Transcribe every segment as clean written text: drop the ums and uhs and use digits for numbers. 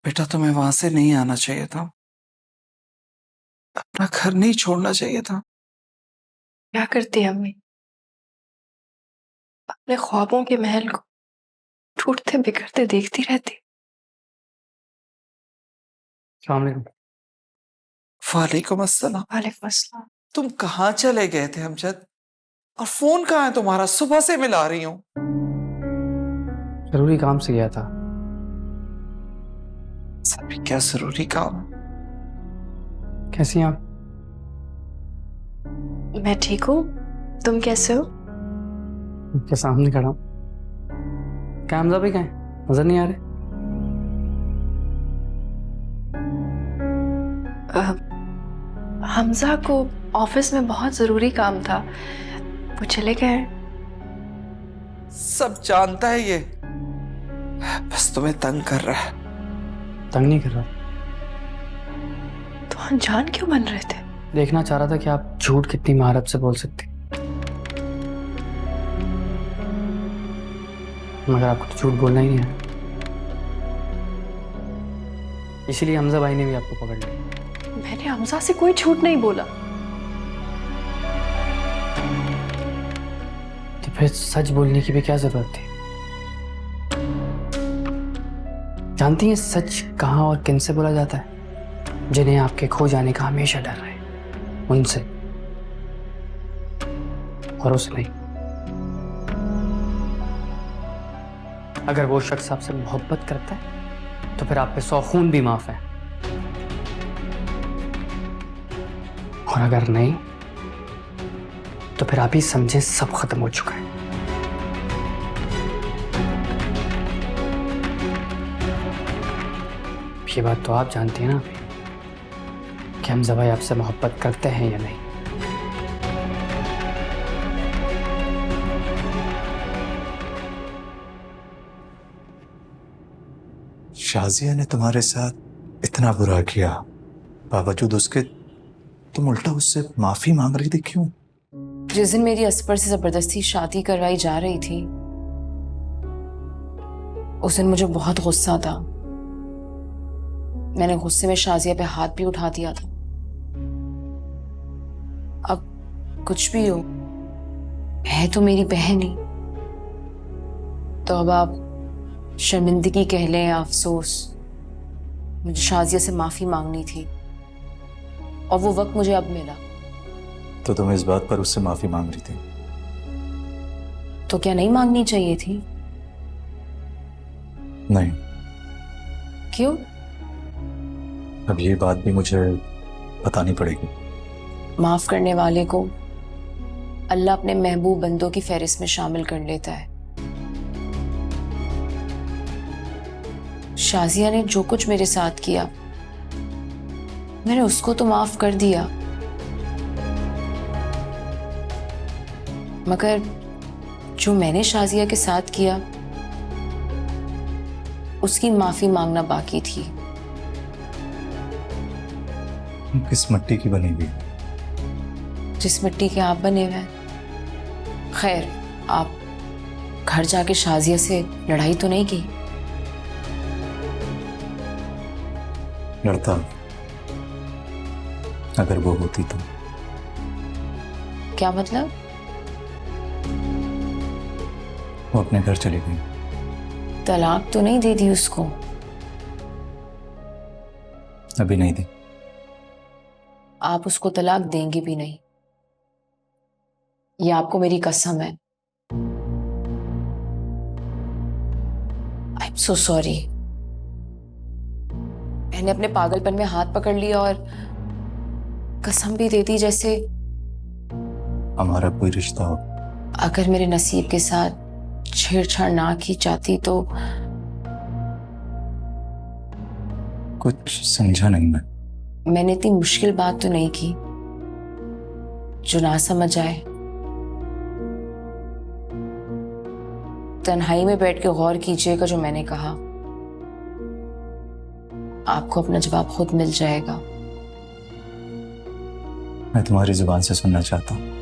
बेटा तुम्हें वहां से नहीं आना चाहिए था, अपना घर नहीं छोड़ना चाहिए था। क्या करती अम्मी, अपने ख्वाबों के महल को टूटते बिखरते देखती रहती। अस्सलाम वालेकुम। वालेकुम अस्सलाम। वालेकुम अस्सलाम। तुम कहाँ चले गए थे अमजद? और फोन कहाँ है तुम्हारा? सुबह से मिला रही हूँ। जरूरी काम से गया था। सभी क्या जरूरी काम है? कैसी हैं आप? मैं ठीक हूँ, तुम कैसे हो? आपके सामने खड़ा हूँ। क्या हमजा भी कहें, नजर नहीं आ रहे? हमजा को ऑफिस में बहुत जरूरी काम था, वो चले गए। सब जानता है ये, बस तुम्हें तंग कर रहा है। तंग नहीं कर रहा, तो अनजान क्यों बन रहे थे? देखना चाह रहा था कि आप झूठ कितनी महारत से बोल सकते, मगर आपको तो झूठ बोलना ही नहीं है। इसीलिए हमजा भाई ने भी आपको पकड़ लिया। मैंने हमजा से कोई झूठ नहीं बोला। तो फिर सच बोलने की भी क्या जरूरत थी? जानती हैं सच कहाँ और किन से बोला जाता है? जिन्हें आपके खो जाने का हमेशा डर रहे, उनसे, और उससे नहीं। अगर वो शख्स आपसे मोहब्बत करता है तो फिर आप पे 100 खून भी माफ है, और अगर नहीं तो फिर आप ही समझे सब खत्म हो चुका है। ये बात तो आप जानती हैं ना कि हमजा भाई आपसे मोहब्बत करते हैं या नहीं। शाजिया ने तुम्हारे साथ इतना बुरा किया, बावजूद उसके तुम उल्टा उससे माफी मांग रही थी, क्यों? जिस दिन मेरी असफर से जबरदस्ती शादी करवाई जा रही थी, उस दिन मुझे बहुत गुस्सा था। मैंने गुस्से में शाजिया पे हाथ भी उठा दिया था। अब कुछ भी हो, है तो मेरी बहन ही, तो अब आप शर्मिंदगी कह लें या अफसोस, मुझे शाजिया से माफी मांगनी थी और वो वक्त मुझे अब मिला। तो तुम इस बात पर उससे माफी मांग रही थी? तो क्या नहीं मांगनी चाहिए थी? नहीं। क्यों? अब ये बात भी मुझे बतानी पड़ेगी। माफ करने वाले को अल्लाह अपने महबूब बंदों की फहरिस्त में शामिल कर लेता है। शाजिया ने जो कुछ मेरे साथ किया, मैंने उसको तो माफ कर दिया, मगर जो मैंने शाजिया के साथ किया, उसकी माफी मांगना बाकी थी। तुम किस मिट्टी की बनी हुई? जिस मिट्टी के आप बने हुए हैं। खैर, आप घर जाके शाजिया से लड़ाई तो नहीं की? लड़ता अगर वो होती तो। क्या मतलब? वो अपने घर चली गई। तलाक तो नहीं दे दी उसको? अभी नहीं दी। आप उसको तलाक देंगे भी नहीं, ये आपको मेरी कसम है। I am so sorry. मैंने अपने पागलपन में हाथ पकड़ लिया और कसम भी दे दी जैसे हमारा कोई रिश्ता हो। अगर मेरे नसीब के साथ छेड़छाड़ ना की जाती तो। कुछ समझा नहीं मैं। मैंने इतनी मुश्किल बात तो नहीं की जो ना समझ आए। तन्हाई में बैठ के गौर कीजिएगा जो मैंने कहा, आपको अपना जवाब खुद मिल जाएगा। मैं तुम्हारी जुबान से सुनना चाहता हूँ।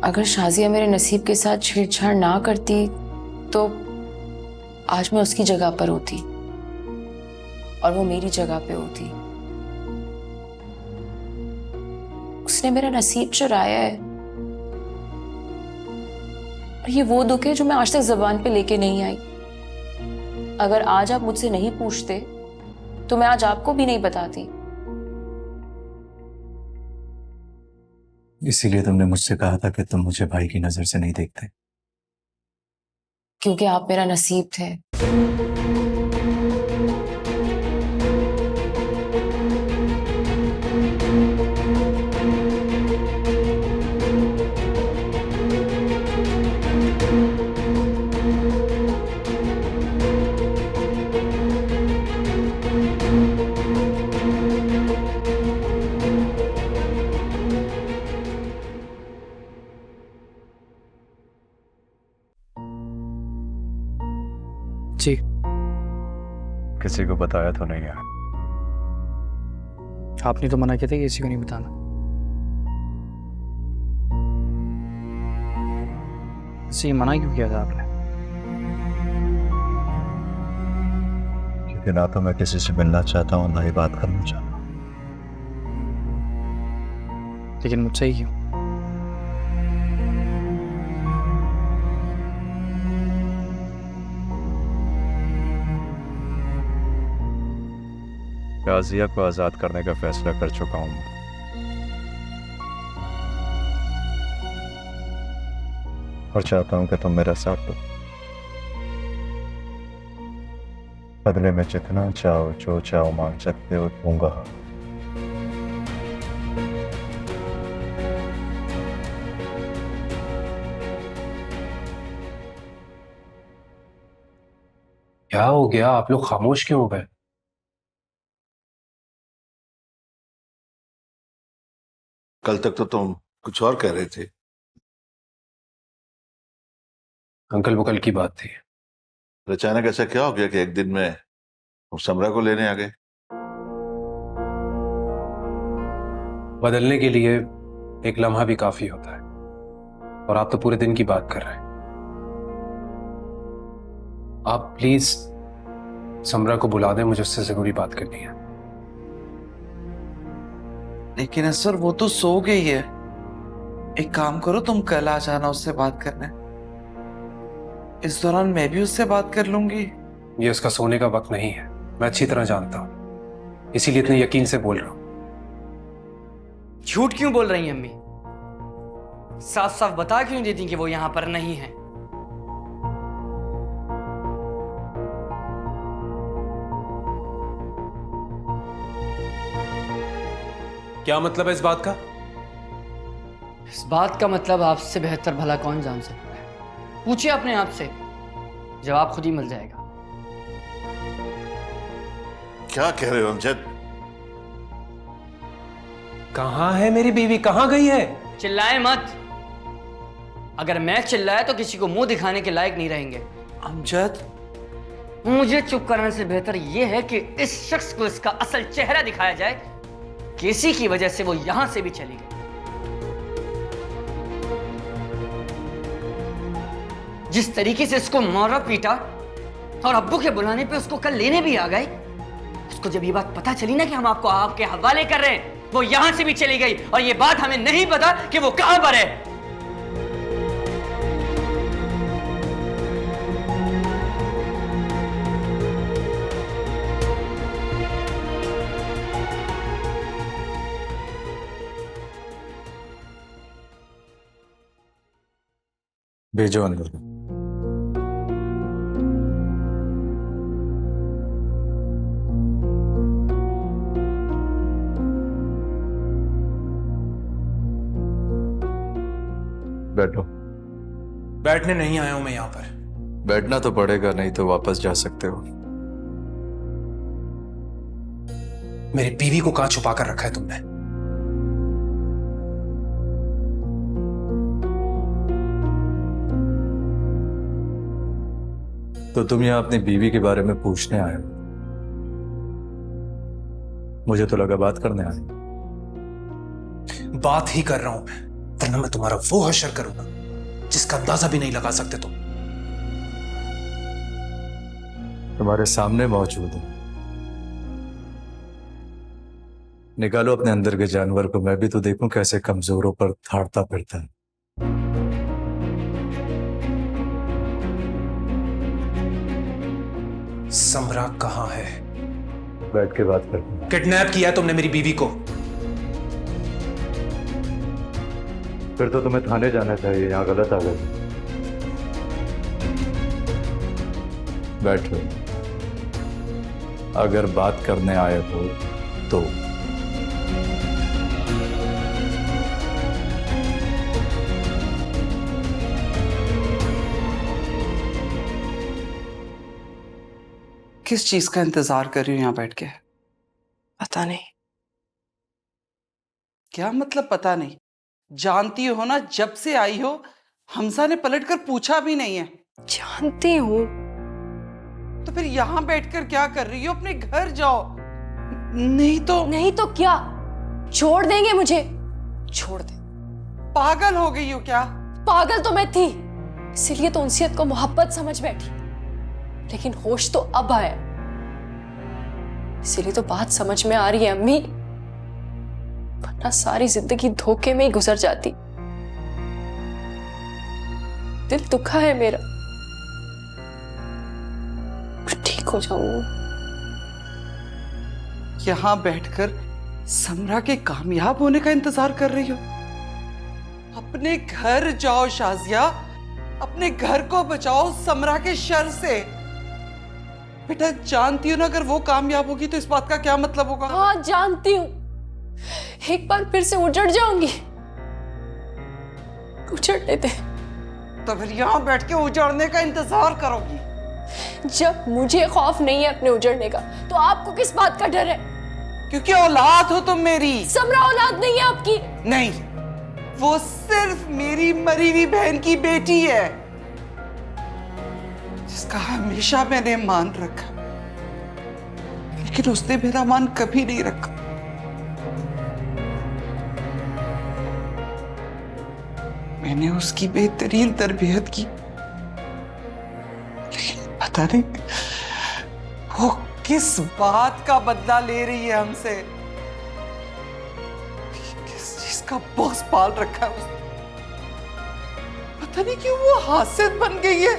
अगर शाजिया मेरे नसीब के साथ छेड़छाड़ ना करती तो आज मैं उसकी जगह पर होती और वो मेरी जगह पे होती। उसने मेरा नसीब चुराया है और ये वो दुख है जो मैं आज तक जुबान पे लेके नहीं आई। अगर आज आप मुझसे नहीं पूछते तो मैं आज आपको भी नहीं बताती। इसीलिए तुमने मुझसे कहा था कि तुम मुझे भाई की नजर से नहीं देखते। क्योंकि आप मेरा नसीब थे। जी किसी को बताया तो नहीं है? आपने तो मना किया था कि किसी को नहीं बताना। इससे ये मना क्यों किया था आपने? क्योंकि ना तो मैं किसी से मिलना चाहता हूँ ना ही बात करना चाहता हूँ। लेकिन मुझसे ही क्यों? शाजिया को आजाद करने का फैसला कर चुका हूं मैं। और चाहता हूं कि तुम मेरा साथ दो। बदले में जितना चाहो जो चाहो मांग सकते हो दूंगा। क्या हो गया? आप लोग खामोश क्यों हो गए? कल तक तो तुम कुछ और कह रहे थे। अंकल वो कल की बात थी। अचानक ऐसा क्या हो गया कि एक दिन में तुम समरा को लेने आ गए? बदलने के लिए एक लम्हा भी काफी होता है, और आप तो पूरे दिन की बात कर रहे हैं। आप प्लीज समरा को बुला दें, मुझे उससे जरूरी बात करनी है। लेकिन असर वो तो सो गई है। एक काम करो, तुम कल आ जाना उससे बात करने। इस दौरान मैं भी उससे बात कर लूंगी। ये उसका सोने का वक्त नहीं है, मैं अच्छी तरह जानता हूं, इसीलिए इतने यकीन से बोल रहा हूं। झूठ क्यों बोल रही हैं अम्मी? साफ साफ बता क्यों देती कि वो यहां पर नहीं है? क्या मतलब है इस बात का? इस बात का मतलब आपसे बेहतर भला कौन जान सकता है? पूछिए अपने आप से, जवाब खुद ही मिल जाएगा। क्या कह रहे हो अमजद? कहां है मेरी बीवी? कहां गई है? चिल्लाए मत। अगर मैं चिल्लाया तो किसी को मुंह दिखाने के लायक नहीं रहेंगे। अमजद, मुझे चुप कराने से बेहतर यह है कि इस शख्स को इसका असल चेहरा दिखाया जाए कि इसी की वजह से वो यहां से भी चली गई। जिस तरीके से इसको मारा पीटा और अब्बू के बुलाने पे उसको कल लेने भी आ गए, उसको जब ये बात पता चली ना कि हम आपको आपके हवाले कर रहे हैं, वो यहां से भी चली गई और ये बात हमें नहीं पता कि वो कहां पर है। भेजो अंदर। बैठो। बैठने नहीं आया हूं मैं यहां पर। बैठना तो पड़ेगा, नहीं तो वापस जा सकते हो। मेरी बीवी को कहां छुपा कर रखा है तुमने? तो तुम यहाँ अपनी बीवी के बारे में पूछने आए हो? मुझे तो लगा बात करने आए। बात ही कर रहा हूं मैं, वरना मैं तुम्हारा वो हश्र करूंगा जिसका अंदाजा भी नहीं लगा सकते तुम। तुम्हारे सामने मौजूद हूं। निकालो अपने अंदर के जानवर को, मैं भी तो देखूं कैसे कमजोरों पर धाड़ता फिरता है। समरा कहाँ है? बैठ के बात करते हैं। किडनैप किया तुमने मेरी बीवी को। फिर तो तुम्हें थाने जाना चाहिए, यहाँ गलत आ गए। बैठो, अगर बात करने आए हो तो। किस चीज का इंतजार कर रही हूं यहाँ बैठ के? पता नहीं। क्या मतलब पता नहीं? जानती हो ना, जब से आई हो हमजा ने पलटकर पूछा भी नहीं है। जानती हूँ। तो फिर यहाँ बैठकर क्या कर रही हो? अपने घर जाओ। नहीं तो क्या? छोड़ देंगे मुझे? छोड़ दे। पागल हो गई हो क्या? पागल तो मैं थी, इसीलिए तो उनसियत को मोहब्बत समझ बैठी, लेकिन होश तो अब आया, इसीलिए तो बात समझ में आ रही है अम्मी, वरना सारी जिंदगी धोखे में ही गुजर जाती। दिल दुखा है मेरा, ठीक हो जाऊंगी। यहाँ बैठकर समरा के कामयाब होने का इंतजार कर रही हो? अपने घर जाओ शाजिया, अपने घर को बचाओ समरा के शर से। बेटा जानती हो ना, अगर वो कामयाब होगी तो इस बात का क्या मतलब होगा? हाँ जानती हूँ, एक बार फिर से उजड़ जाऊंगी। उजड़ने दे। तो फिर यहाँ बैठ के उजड़ने का इंतजार करोगी? जब मुझे खौफ नहीं है अपने उजड़ने का, तो आपको किस बात का डर है? क्योंकि औलाद हो तुम मेरी। समरा औलाद नहीं है आपकी। नहीं, वो सिर्फ मेरी मरी हुई बहन की बेटी है, जिसका हमेशा मैंने मान रखा, लेकिन उसने मेरा मान कभी नहीं रखा। मैंने उसकी बेहतरीन तरबियत की, लेकिन पता नहीं वो किस बात का बदला ले रही है हमसे, किस चीज का बॉस पाल रखा है उसने। पता नहीं क्यों वो हासिल बन गई है।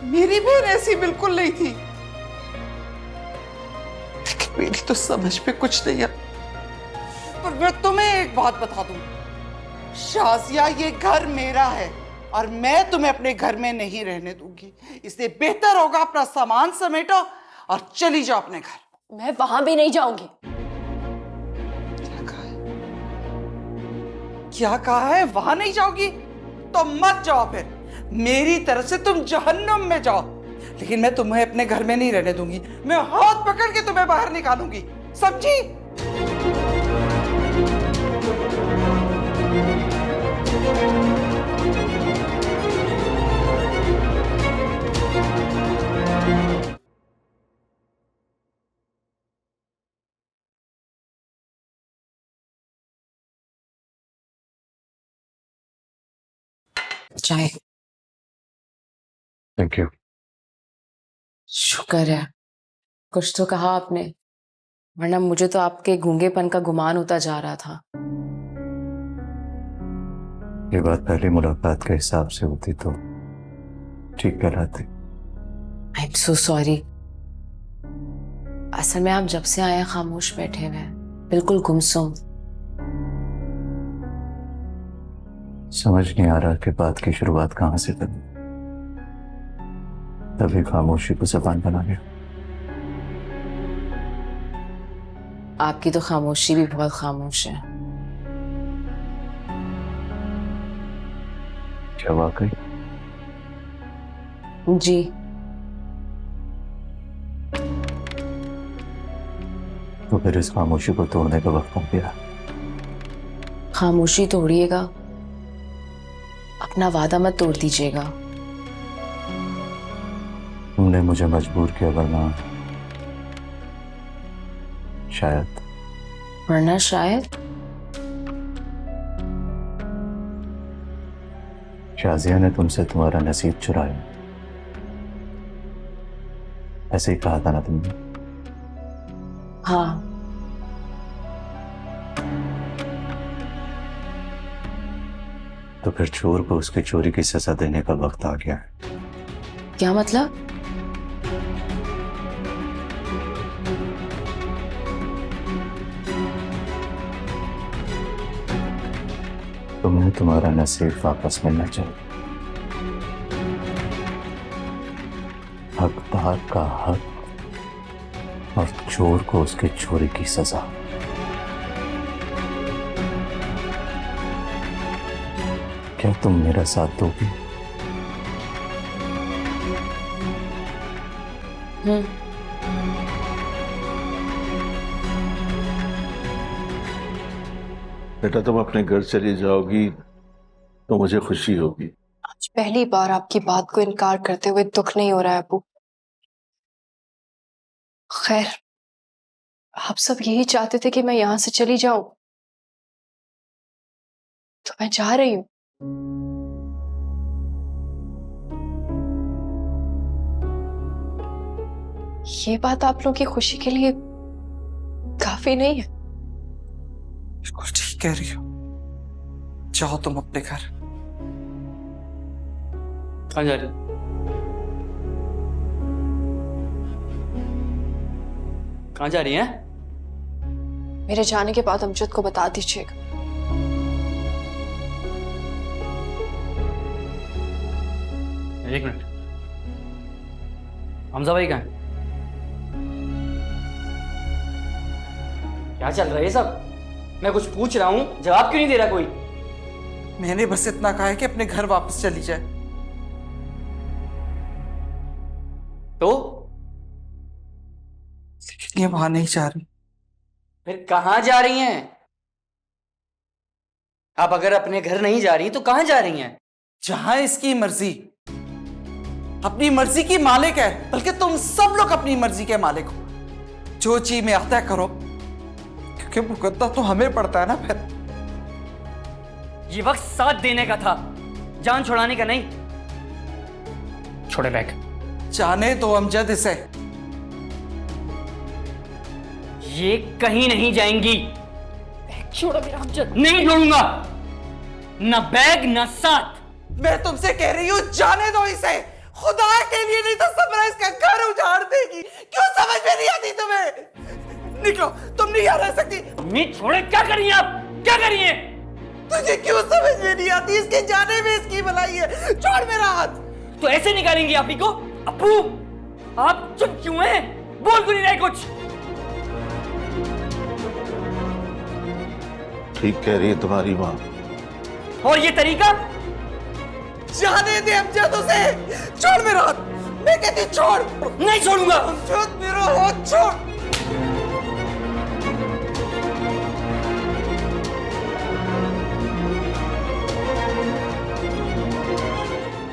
मेरी बहन ऐसी बिल्कुल नहीं थी, लेकिन मेरी तो समझ पे कुछ नहीं है। पर मैं तुम्हें एक बात बता दूं, शाजिया, ये घर मेरा है और मैं तुम्हें अपने घर में नहीं रहने दूंगी। इसलिए बेहतर होगा अपना सामान समेटो और चली जाओ अपने घर। मैं वहां भी नहीं जाऊंगी। क्या कहा है? वहां नहीं जाओगी? तो मत जाओ फिर। मेरी तरफ से तुम जहन्नुम में जाओ, लेकिन मैं तुम्हें अपने घर में नहीं रहने दूंगी। मैं हाथ पकड़ के तुम्हें बाहर निकालूंगी, समझी? चाय। Thank you. शुक्र है, कुछ तो कहा आपने, वरना मुझे तो आपके गूंगेपन का गुमान होता जा रहा था। ये बात पहली मुलाकात के हिसाब से होती तो ठीक कहलाती। I am so sorry. असल में आप जब से आए खामोश बैठे हुए हैं, बिल्कुल गुमसुम। समझ नहीं आ रहा कि बात की शुरुआत कहां से करूं, तभी खामोशी को जबान बना गया। आपकी तो खामोशी भी बहुत खामोश है। क्या वाकई? जी। तो फिर इस खामोशी को तोड़ने का वक्त आ गया। खामोशी तोड़िएगा, अपना वादा मत तोड़ दीजिएगा। तुमने मुझे मजबूर किया, वरना शायद शाजिया ने तुमसे तुम्हारा नसीब चुराया, ऐसे ही कहा था ना तुमने? हाँ, तो फिर चोर को उसकी चोरी की सजा देने का वक्त आ गया है। क्या मतलब? तुम्हें तुम्हारा नसीब वापस मिलना चाहिए। हकदार का हक और चोर को उसकी चोरी की सजा। क्या तुम मेरा साथ दोगी? बेटा तुम अपने घर चली जाओगी तो मुझे खुशी होगी। आज पहली बार आपकी बात को इनकार करते हुए दुख नहीं हो रहा है अब्बू। खैर, आप सब यही चाहते थे कि मैं यहां से चली जाऊं, तो मैं जा रही हूं। ये बात आप लोगों की खुशी के लिए काफी नहीं है? बिल्कुल ठीक कह रही हो। जाओ तुम अपने घर। कहाँ जा रही? कहाँ जा रही हैं? मेरे जाने के बाद अमजद को बता दीजिएगा। एक मिनट, हमजा भाई कहाँ हैं? क्या चल रहा है ये सब? मैं कुछ पूछ रहा हूं, जवाब क्यों नहीं दे रहा कोई? मैंने बस इतना कहा है कि अपने घर वापस चली जाए। तो लेकिन ये वहां नहीं जा रही। फिर कहाँ जा रही हैं? आप अगर अपने घर नहीं जा रही तो कहाँ जा रही हैं? जहां इसकी मर्जी। अपनी मर्जी की मालिक है, बल्कि तुम सब लोग अपनी मर्जी के मालिक हो। जो चीज में आता है करो, क्योंकि मुकद्दर तो हमें पड़ता है ना। फिर ये वक्त साथ देने का था, जान छुड़ाने का नहीं। छोड़े बैग। जाने दो अमजद इसे। ये कहीं नहीं जाएंगी। बैग छोड़ो मेरा अमजद। नहीं छोड़ूंगा, ना बैग ना साथ। मैं तुमसे कह रही हूं जाने दो इसे। खुदा के लिए, नहीं तो समरा इसका घर उजाड़ देगी। क्यों समझ में नहीं आती तुम्हें? निकलो, तुम नहीं यहाँ रह सकती। नहीं छोड़े। क्या करिए आप? क्या करिए? तुझे क्यों समझ में नहीं आती? इसके जाने में इसकी भलाई है। छोड़ मेरा हाथ। तो ऐसे निकालेंगे आप ही को? अप्पू, आप चुप क्यों हैं? बोल क्यों नहीं रहे कुछ? ठीक कह रही है तुम्हारी माँ। और ये तरीका? जाने दे अमजद उसे। छोड़ मेरा हाथ। मैं कहती छोड़। नहीं छोड़ूंगा। अमजद मेरा हाथ छोड़।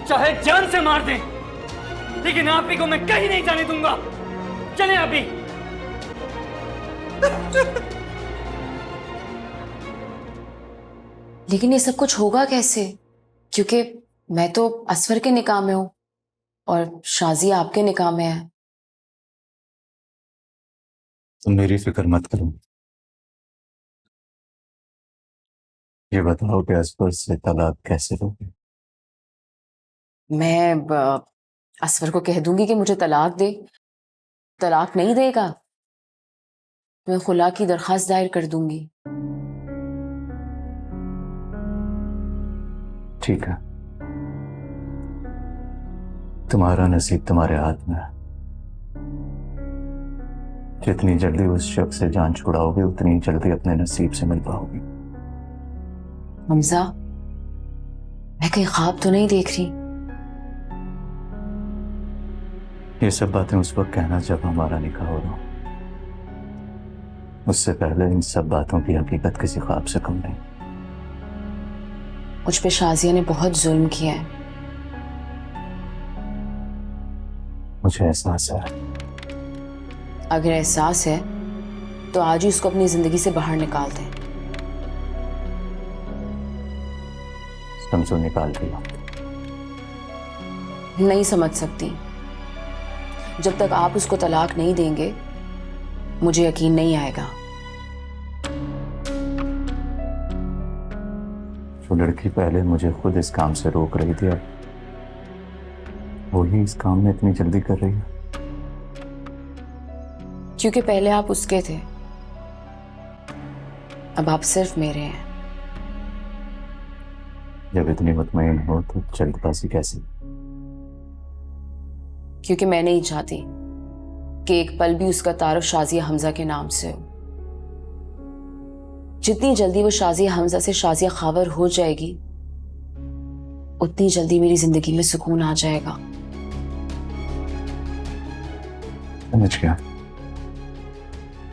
चाहे जान से मार दें, लेकिन आप ही को मैं कहीं नहीं जाने दूंगा। चले आप ही। लेकिन ये सब कुछ होगा कैसे? क्योंकि मैं तो असफर के निकाह में हूं और शाजिया आपके निकाह में है। तुम मेरी फिक्र मत करो। ये बताओ कि असफर से तलाक कैसे लोगे? मैं असफर को कह दूंगी कि मुझे तलाक दे। तलाक नहीं देगा, मैं खुला की दरखास्त दायर कर दूंगी। ठीक है, तुम्हारा नसीब तुम्हारे हाथ में है। जितनी जल्दी उस शख्स से जान छुड़ाओगे, उतनी जल्दी अपने नसीब से मिल पाओगे। हमजा, मैं कहीं ख्वाब तो नहीं देख रही? ये सब बातें उस वक्त कहना जब हमारा निकाह हो रहा। उससे पहले इन सब बातों की हकीकत किसी ख्वाब से कम नहीं। मुझ पे शाजिया ने बहुत जुल्म किया है। मुझे एहसास है। अगर एहसास है तो आज ही उसको अपनी जिंदगी से बाहर निकाल दें। समझो, निकाल दिया। नहीं समझ सकती। जब तक आप उसको तलाक नहीं देंगे मुझे यकीन नहीं आएगा। जो लड़की पहले मुझे खुद इस काम से रोक रही थी, अब वही इस काम में इतनी जल्दी कर रही है। क्योंकि पहले आप उसके थे, अब आप सिर्फ मेरे हैं। जब इतनी मुतमईन हो तो जल्दबाजी कैसे? क्योंकि मैं नहीं चाहती कि एक पल भी उसका तारुफ शाजिया हमजा के नाम से हो। जितनी जल्दी वो शाजिया हमजा से शाजिया खावर हो जाएगी उतनी जल्दी मेरी जिंदगी में सुकून आ जाएगा। समझ गया।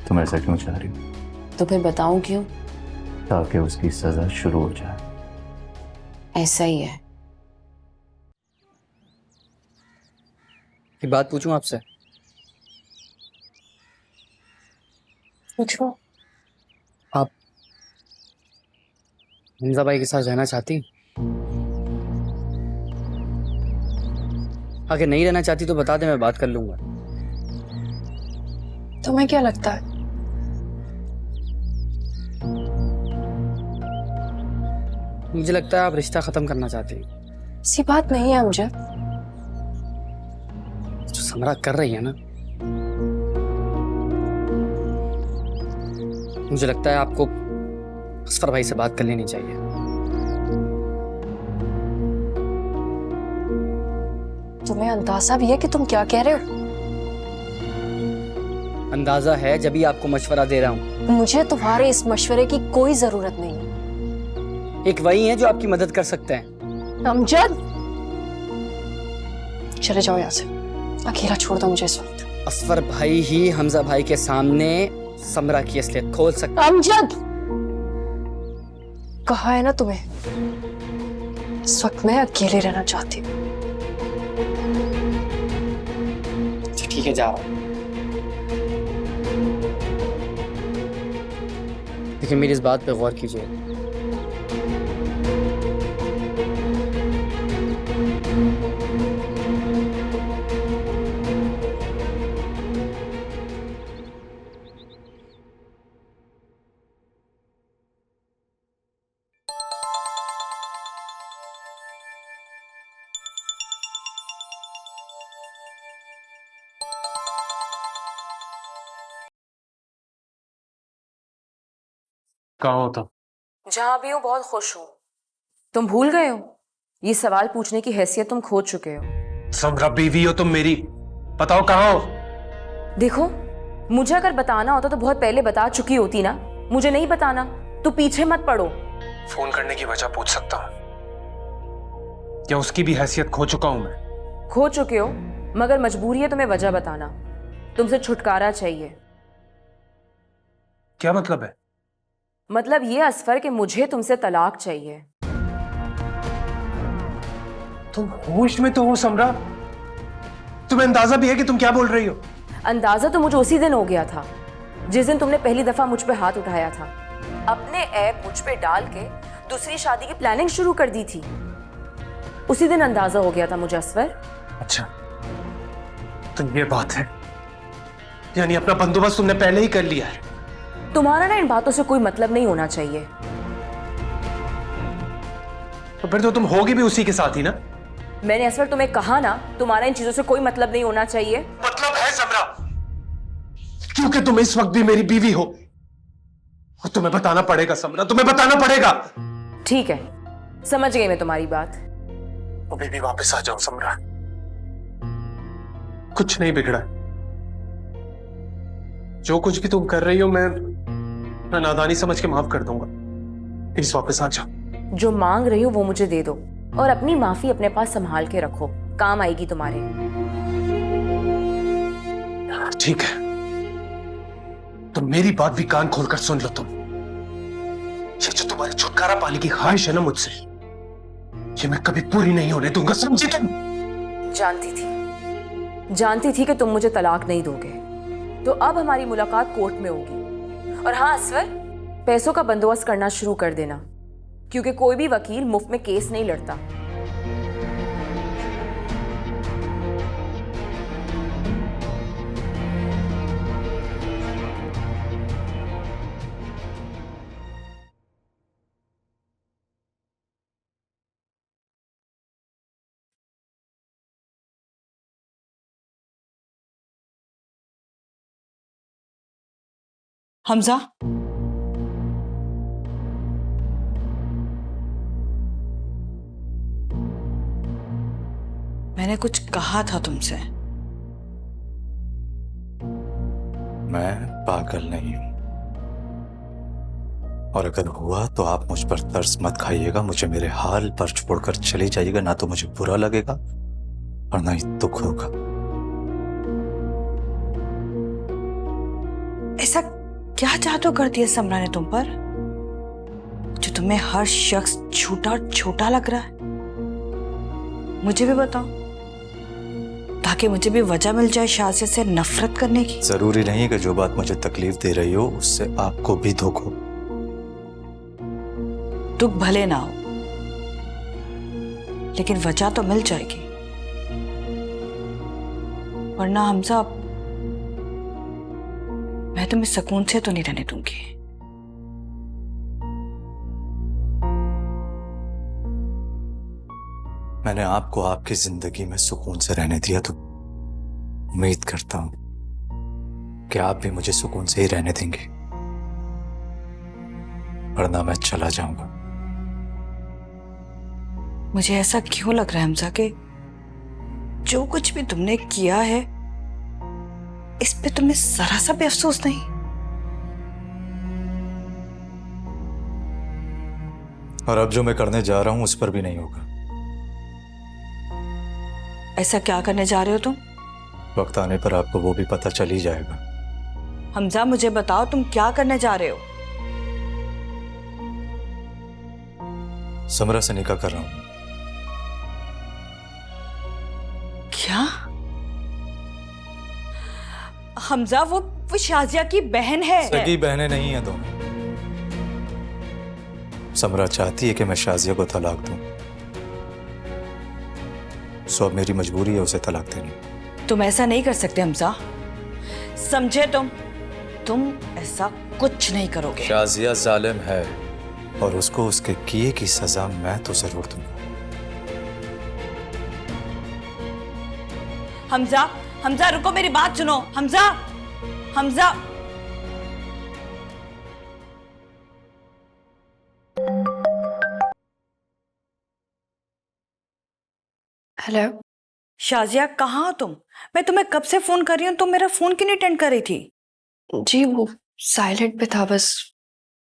तुम ऐसा क्यों चाह रही हो? तो फिर बताऊं क्यों? ताकि उसकी सजा शुरू हो जाए। ऐसा ही है। एक बात पूछूं आपसे? पूछो। आप हमजा भाई के साथ रहना चाहती? अगर नहीं रहना चाहती तो बता दे, मैं बात कर लूंगा। तुम्हें क्या लगता है? मुझे लगता है आप रिश्ता खत्म करना चाहती हैं। ऐसी बात नहीं है अमजद। जो समरा कर रही है ना, मुझे लगता है आपको असफर भाई से बात कर लेनी चाहिए। तुम्हें अंदाजा भी है कि तुम क्या कह रहे हो? अंदाजा है, जब भी आपको मशवरा दे रहा हूं। मुझे तुम्हारे इस मशवरे की कोई जरूरत नहीं है। एक वही है जो आपकी मदद कर सकते हैं। अमजद, चले जाओ यहाँ से। अकेला छोड़ दो मुझे इस वक्त। असफर भाई ही हमजा भाई के सामने समरा की असलियत खोल सकते। अमजद, कहा है ना तुम्हें, इस वक्त मैं अकेले रहना चाहती हूँ। ठीक है, जा रहा हूं। देखिए, मेरी इस बात पे गौर कीजिए। कहाँ हो तुम? जहां भी हो बहुत खुश हूं। तुम भूल गए हो, ये सवाल पूछने की हैसियत तुम खो चुके हो। समरा बीवी हो तुम मेरी, बताओ कहाँ हो? देखो, मुझे अगर बताना होता तो बहुत पहले बता चुकी होती ना। मुझे नहीं बताना तो पीछे मत पड़ो। फोन करने की वजह पूछ सकता हूँ? क्या उसकी भी हैसियत खो चुका हूं मैं? खो चुके हो, मगर मजबूरी है तुम्हें वजह बताना। तुमसे छुटकारा चाहिए। क्या मतलब है? मतलब ये असफर कि मुझे तुमसे तलाक चाहिए। तुम होश में तो हो समरा? तुम्हें अंदाजा भी है कि तुम क्या बोल रही हो? अंदाजा तो मुझे उसी दिन हो गया था जिस दिन तुमने पहली दफा मुझ पे हाथ उठाया था। अपने ऐप मुझ पे डाल के दूसरी शादी की प्लानिंग शुरू कर दी थी। उसी दिन अंदाजा हो गया था मुझे असफर। अच्छा, तो ये बात है, यानी अपना बंदोबस्त तुमने पहले ही कर लिया है। तुम्हारा ना इन बातों से कोई मतलब नहीं होना चाहिए। तो फिर तो तुम होगी भी उसी के साथ ही ना? मैंने असफर तुम्हें कहा ना, तुम्हारा इन चीजों से कोई मतलब नहीं होना चाहिए। मतलब है समरा, क्योंकि तुम इस वक्त भी मेरी बीवी हो और तुम्हें बताना पड़ेगा समरा, तुम्हें बताना पड़ेगा। ठीक है, समझ गई मैं तुम्हारी बात। तो बेबी वापस आ जाओ समरा, कुछ नहीं बिगड़ा। जो कुछ भी तुम कर रही हो मैं नादानी समझ के माफ कर दूंगा। प्लीज वापस आ जाओ। जो मांग रही हो वो मुझे दे दो और अपनी माफी अपने पास संभाल के रखो, काम आएगी तुम्हारे। ठीक है, तो मेरी बात भी कान खोलकर सुन लो तुम। ये जो तुम्हारे छुटकारा पाने की ख्वाहिश है ना मुझसे, ये मैं कभी पूरी नहीं होने दूंगा, समझी तुम? जानती थी कि तुम मुझे तलाक नहीं दोगे, तो अब हमारी मुलाकात कोर्ट में होगी। और हाँ असफर, पैसों का बंदोबस्त करना शुरू कर देना, क्योंकि कोई भी वकील मुफ्त में केस नहीं लड़ता। हमजा, मैंने कुछ कहा था तुमसे। मैं पागल नहीं हूं, और अगर हुआ तो आप मुझ पर तरस मत खाइएगा, मुझे मेरे हाल पर छोड़कर चले जाइएगा। ना तो मुझे बुरा लगेगा और ना ही दुख होगा। ऐसा क्या जादू कर दिया समरा ने तुम पर जो तुम्हें हर शख्स झूठा और छोटा लग रहा है? मुझे भी बताओ, ताकि मुझे भी वजह मिल जाए शाजिया से नफरत करने की। जरूरी नहीं कि जो बात मुझे तकलीफ दे रही हो उससे आपको भी दुख हो। दुख भले ना हो, लेकिन वजह तो मिल जाएगी, वरना हमजा मैं तुम्हें सुकून से तो नहीं रहने दूंगी। मैंने आपको आपकी जिंदगी में सुकून से रहने दिया, तो उम्मीद करता हूं कि आप भी मुझे सुकून से ही रहने देंगे, वरना मैं चला जाऊंगा। मुझे ऐसा क्यों लग रहा है हमजा कि जो कुछ भी तुमने किया है इस पे तुम्हें जरा सा भी अफसोस नहीं? और अब जो मैं करने जा रहा हूं उस पर भी नहीं होगा। ऐसा क्या करने जा रहे हो तुम? वक्त आने पर आपको वो भी पता चल ही जाएगा। हमजा मुझे बताओ, तुम क्या करने जा रहे हो? समरा से निकाह कर रहा हूं। क्या? हमजा वो शाजिया की बहन है। सगी बहनें नहीं है दोनों। समरा चाहती है कि मैं शाजिया को तलाक दूं, सो अब मेरी मजबूरी है उसे तलाक देनी। तुम ऐसा नहीं कर सकते हमजा, समझे? तुम ऐसा कुछ नहीं करोगे। शाजिया जालिम है और उसको उसके किए की सजा मैं तो जरूर दूंगा। हमजा, हमजा रुको, मेरी बात सुनो। हमजा, हमजा। हेलो। शाजिया, कहाँ हो तुम? मैं तुम्हें कब से फोन कर रही हूँ, तुम मेरा फोन क्यों नहीं अटेंड कर रही थी? जी वो साइलेंट पे था, बस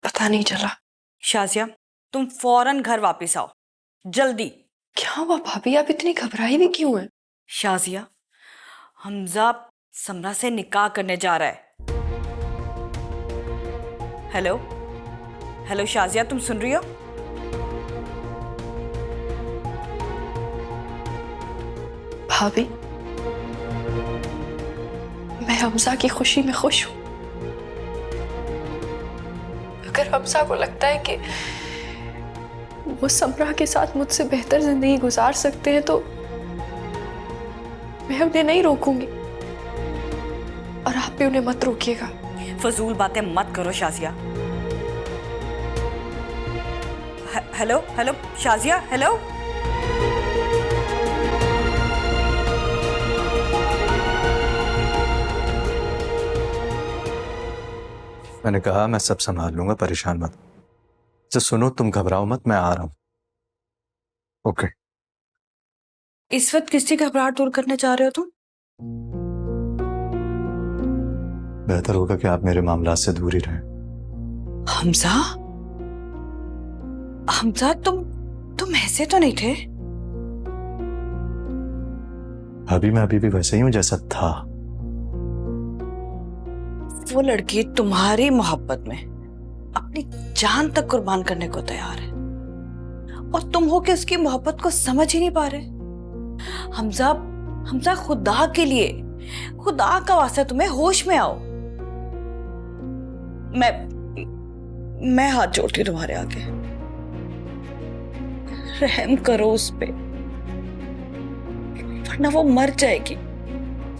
पता नहीं चला। शाजिया, तुम फौरन घर वापस आओ, जल्दी। क्या हुआ भाभी, आप इतनी घबराई हुई क्यों हैं? शाजिया, हमजा समरा से निकाह करने जा रहा है। हेलो हेलो शाजिया, तुम सुन रही हो? भाभी, मैं हमजा की खुशी में खुश हूं। अगर हमजा को लगता है कि वो समरा के साथ मुझसे बेहतर जिंदगी गुजार सकते हैं तो मैं उन्हें नहीं रोकूंगी, और आप भी उन्हें मत रोकिएगा। फजूल बातें मत करो Shazia. Hello hello Shazia, hello. मैंने कहा मैं सब संभाल लूंगा, परेशान मत। तो सुनो, तुम घबराओ मत, मैं आ रहा हूं। ओके। इस वक्त किसकी घबराहट दूर करने जा रहे हो तुम? बेहतर होगा कि आप मेरे मामलात से दूर ही रहें। हमजा, हमजा तुम ऐसे तो नहीं थे। अभी मैं अभी भी वैसे ही हूं जैसा था। वो लड़की तुम्हारी मोहब्बत में अपनी जान तक कुर्बान करने को तैयार है, और तुम हो कि उसकी मोहब्बत को समझ ही नहीं पा रहे। हमजा, हमजा खुदा के लिए, खुदा का वास्ता तुम्हें होश में आओ। मैं हाथ जोड़ती हूं तुम्हारे आगे, रहम करो उस पे, वरना वो मर जाएगी।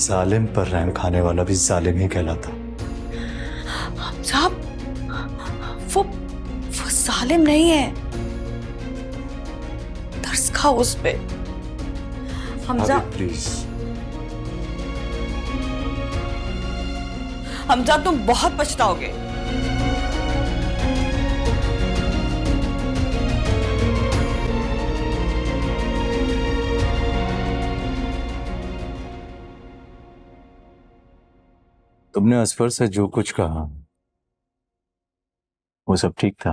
जालिम पर रहम खाने वाला भी जालिम ही कहलाता। साहब, वो जालिम नहीं है, तरस खाओ उस पे। हमजा, प्लीज। हमजा तुम बहुत पछताओगे। तुमने असफर से जो कुछ कहा वो सब ठीक था,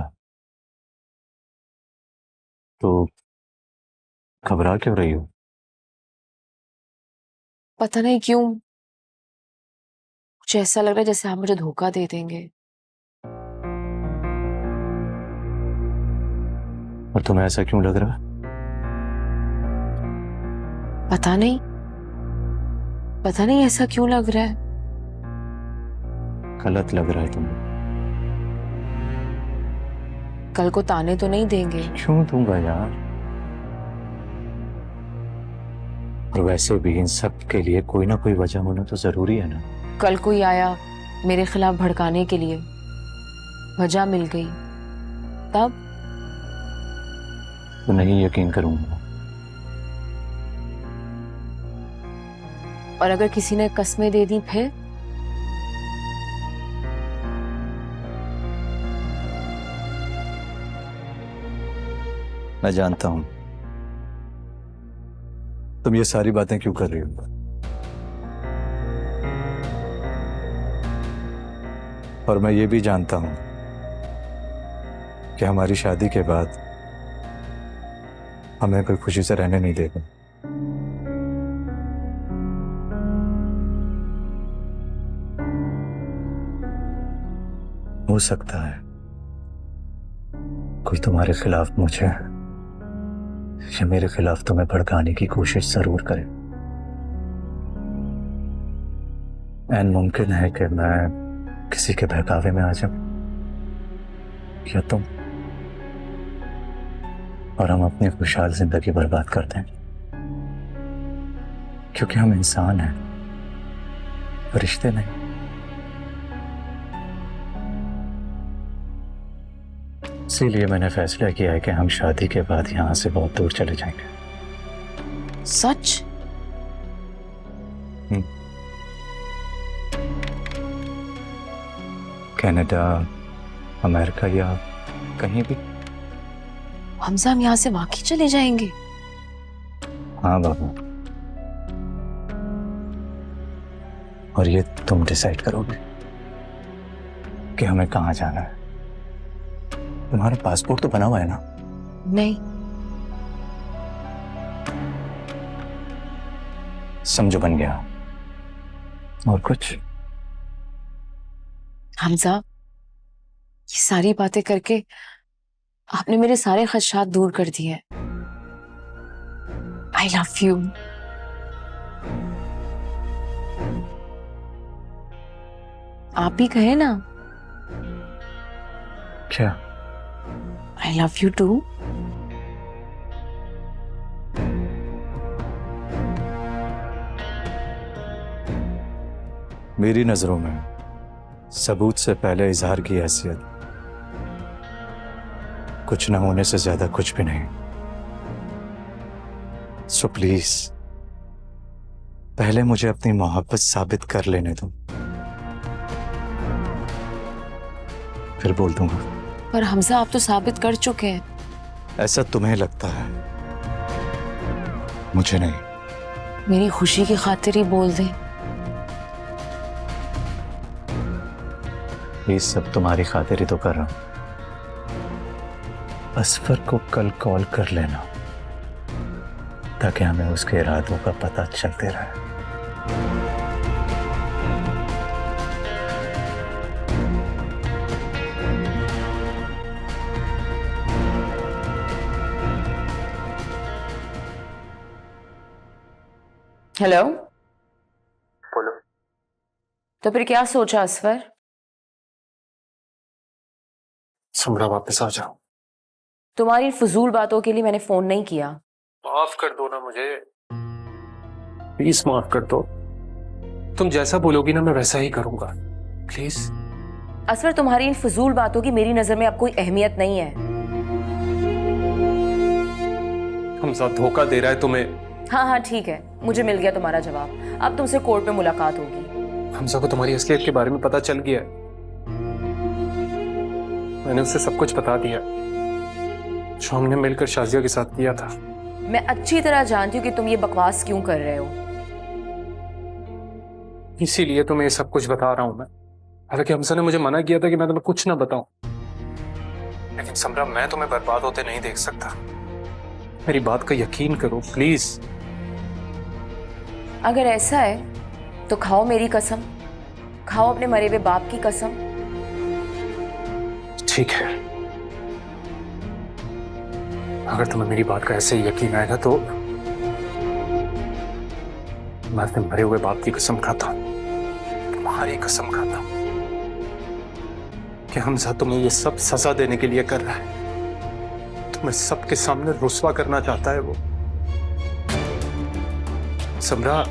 तो घबरा क्यों रही हो? पता नहीं क्यों मुझे ऐसा लग रहा है जैसे आप मुझे धोखा दे देंगे। और तुम्हें ऐसा क्यों लग रहा? पता नहीं ऐसा क्यों लग रहा है। गलत लग रहा है तुम्हें। कल को ताने तो नहीं देंगे? क्यों दूंगा यार? और वैसे भी इन सब के लिए कोई ना कोई वजह होना तो जरूरी है ना। कल कोई आया मेरे खिलाफ भड़काने के लिए, वजह मिल गई, तब तो नहीं यकीन करूंगा। और अगर किसी ने कस्में दे दी फिर? मैं जानता हूं तुम ये सारी बातें क्यों कर रही हो, और मैं ये भी जानता हूं कि हमारी शादी के बाद हमें कोई खुशी से रहने नहीं देगा। हो सकता है कोई तुम्हारे खिलाफ मुझे या मेरे खिलाफ तुम्हें भड़काने की कोशिश जरूर करे। ऐन मुमकिन है कि मैं किसी के बहकावे में आ जाऊं या तुम, और हम अपनी खुशहाल जिंदगी बर्बाद कर दें, क्योंकि हम इंसान हैं, फरिश्ते नहीं। इसीलिए मैंने फैसला किया है कि हम शादी के बाद यहां से बहुत दूर चले जाएंगे। सच? कनाडा, अमेरिका या कहीं भी। हमजा हम यहाँ से वाकई चले जाएंगे? हाँ बाबू, और ये तुम डिसाइड करोगे कि हमें कहाँ जाना है। तुम्हारा पासपोर्ट तो बना हुआ है ना? नहीं। समझो बन गया। और कुछ? हमजा, ये सारी बातें करके आपने मेरे सारे खदशात दूर कर दिए। I love you. आप ही कहे ना। क्या? I love you too. मेरी नजरों में सबूत से पहले इजहार की हैसियत कुछ न होने से ज्यादा कुछ भी नहीं। सो प्लीज पहले मुझे अपनी मोहब्बत साबित कर लेने दो, फिर बोल दूंगा। पर हमजा, आप तो साबित कर चुके हैं। ऐसा तुम्हें लगता है, मुझे नहीं। मेरी खुशी की खातिर ही बोल दें। ये सब तुम्हारी खातिर ही तो कर रहा हूं। असफर को कल कॉल कर लेना ताकि हमें उसके इरादों का पता चलते रहे। हेलो। बोलो। तो फिर क्या सोचा असफर? समरा वापस आ जाओ। तुम्हारी फजूल बातों के लिए मैंने फोन नहीं किया। माफ कर दो ना मुझे, प्लीज माफ कर दो। तुम जैसा बोलोगी ना मैं वैसा ही करूंगा, प्लीज। असफर, तुम्हारी इन फजूल बातों की मेरी नजर में अब कोई अहमियत नहीं है। हमजा धोखा दे रहा है तुम्हें। हाँ ठीक है, मुझे मिल गया तुम्हारा जवाब। अब तुमसे कोर्ट में मुलाकात होगी। हमजा को तुम्हारी असलियत के बारे में पता चल गया है। मैंने उसे सब कुछ बता दिया जो हमने मिलकर शाजिया के साथ किया था। मैं अच्छी तरह जानती हूँ कि तुम ये बकवास क्यों कर रहे हो। इसीलिए तुम्हें ये सब कुछ बता रहा हूं मैं। हालांकि हमजा ने मुझे मना किया था कि मैं तुम्हें कुछ ना बताऊं, लेकिन समरा मैं तुम्हें बर्बाद होते नहीं देख सकता। मेरी बात का यकीन करो प्लीज। अगर ऐसा है तो खाओ मेरी कसम, खाओ अपने मरे हुए बाप की कसम। ठीक है, अगर तुम्हें मेरी बात का ऐसे ही यकीन आएगा तो मैं अपने मरे हुए बाप की कसम खाता हूं, तुम्हारी कसम खाता हूं कि हमजा तुम्हें ये सब सजा देने के लिए कर रहा है। तुम्हें सबके सामने रुस्वा करना चाहता है वो। समरा,